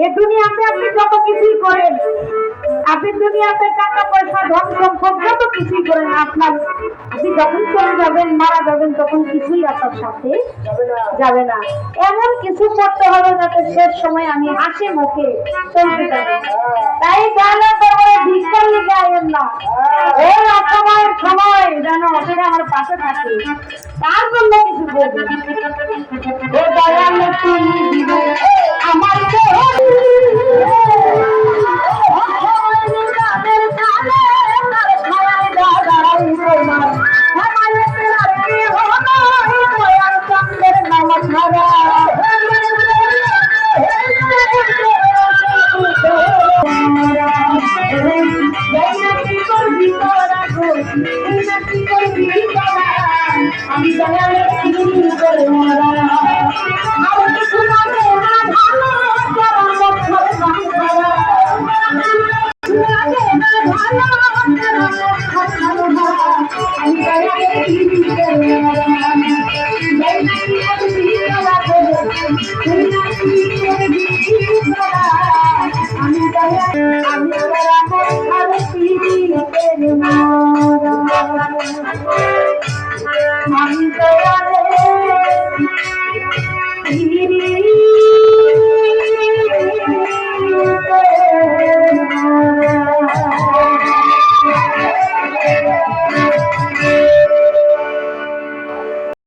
এ দুনিয়াতে আপনি যত কিছুই করেন, আপনি দুনিয়াতে টাকা পয়সা ধন সম্পদ যত কিছুই করেন, আপনার আপনি যখন চলে যাবেন, মারা যাবেন, তখন কিছুই আপনার সাথে যাবে না। এমন কিছু করতে হবে যাতে শেষ সময় আমি হাসি মুখে চলতে পারি। তাই গানে তোমার ভিক্ষার লিখে আইন না, ওই অসময়ের সময় যেন ওদের আমার পাশে থাকে, তার জন্য কিছু করবে। ও দয়াল তুমি দিবে আমার আমি আমি